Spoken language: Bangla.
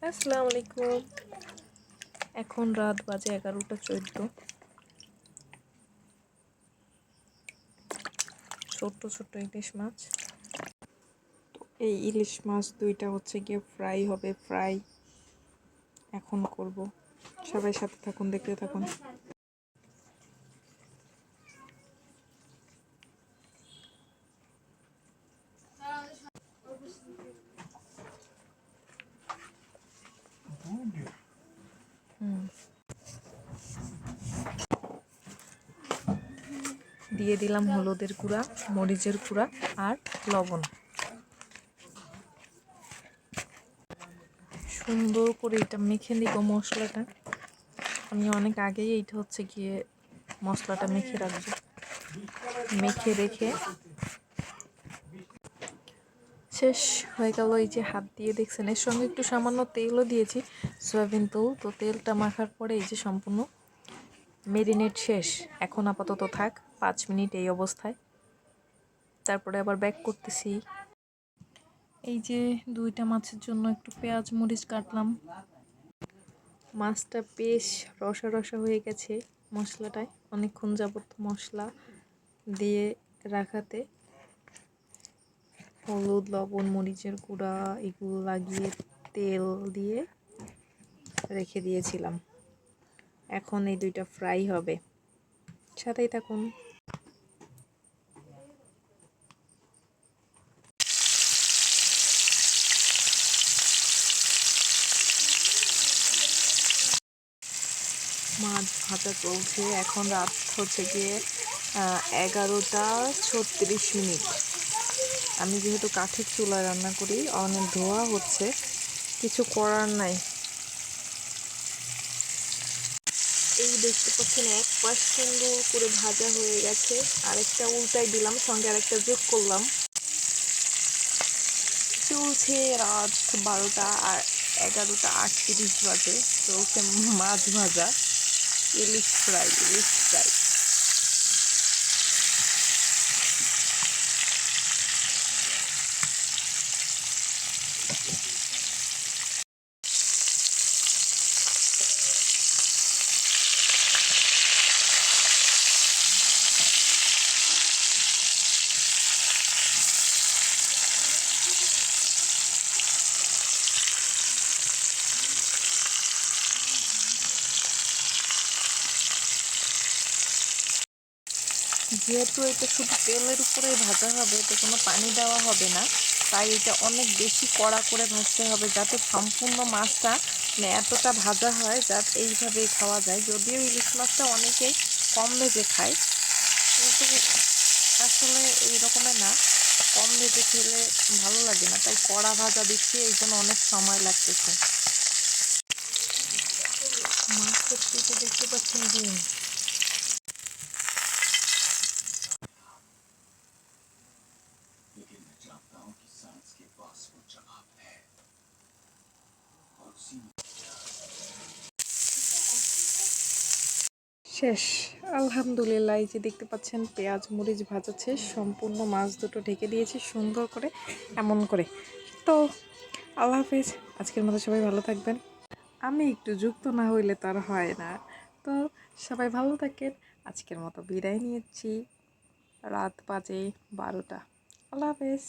আসসালামু আলাইকুম। এখন রাত বাজে 11:14। ছোট্ট ছোট্ট ইলিশ মাছ। তো এই ইলিশ মাছ দুইটা হচ্ছে গিয়ে ফ্রাই হবে। ফ্রাই এখন করব। সবাই সাথে থাকুন, দেখতে থাকুন। দিয়ে দিলাম হলুদের গুঁড়া, মরিচের গুঁড়া আর লবণ। সুন্দর করে এটা মেখে নিব মশলাটা। আমি অনেক আগেই এইটা হচ্ছে গিয়ে মশলাটা মেখে রাখবো। মেখে রেখে শেষ হয়ে গেল। এই যে হাত দিয়ে দেখছেন, এর সঙ্গে একটু সামান্য তেলও দিয়েছি, সয়াবিন তেল। তো তেলটা মাখার পরে এই যে সম্পূর্ণ মেরিনেট শেষ। এখন আপাতত থাক 5 মিনিট এই অবস্থায়, তারপরে আবার ব্যাক করতেছি। এই যে দুইটা মাছের জন্য একটু পেঁয়াজ মরিচ কাটলাম। মাছটা বেশ রসা রসা হয়ে গেছে মশলাটায়, অনেকক্ষণ যাবত মশলা দিয়ে রাখাতে। হলুদ লবণ মরিচের গুঁড়া এগুলো লাগিয়ে তেল দিয়ে রেখে দিয়েছিলাম। এখন এই দুইটা ফ্রাই হবে, সাথেই থাকুন। মাছ ভাজা চলছে। এখন রাত হচ্ছে গিয়ে 11:36। আমি যেহেতু কাঠের চুলায় রান্না করি, অনেক ধোয়া হচ্ছে, কিছু করার নাই। এই দেখতে পাচ্ছেন এক পাশ সুন্দর করে ভাজা হয়ে গেছে, আরেকটা উল্টাই দিলাম, সঙ্গে আরেকটা যোগ করলাম। চলছে রাত 11:38 বাজে। চলছে মাছ ভাজা, ইলিশ ফ্রাই, ইলিশ ফ্রাই। যেহেতু এটা শুধু তেলের উপরে ভাজা হবে, এতে কোনো পানি দেওয়া হবে না, তাই এটা অনেক বেশি কড়া করে ভাজতে হবে, যাতে সম্পূর্ণ মাছটা এতটা ভাজা হয়, যাতে এইভাবেই খাওয়া যায়। যদিও ইলিশ মাছটা অনেকেই কম ভেজে খায়, কিন্তু আসলে এই রকমের না, কম ভেজে খেলে ভালো লাগে না, তাই কড়া ভাজা দিচ্ছি, এই জন্য অনেক সময় লাগতেছে। মাছের পিঠে দেখতে পাচ্ছেন ডিম। শেষ আলহামদুলিল্লাহ। এই যে দেখতে পাচ্ছেন পেঁয়াজ মরিচ ভাজা শেষ, সম্পূর্ণ মাছ দুটো ঢেকে দিয়েছি সুন্দর করে, এমন করে। তো আল্লাহ হাফিজ, আজকের মতো সবাই ভালো থাকবেন। আমি একটু যুক্ত না হইলে তো আর হয় না। তো সবাই ভালো থাকেন, আজকের মতো বিদায় নিয়েছি। রাত বাজে 12টা। আল্লাহ হাফিজ।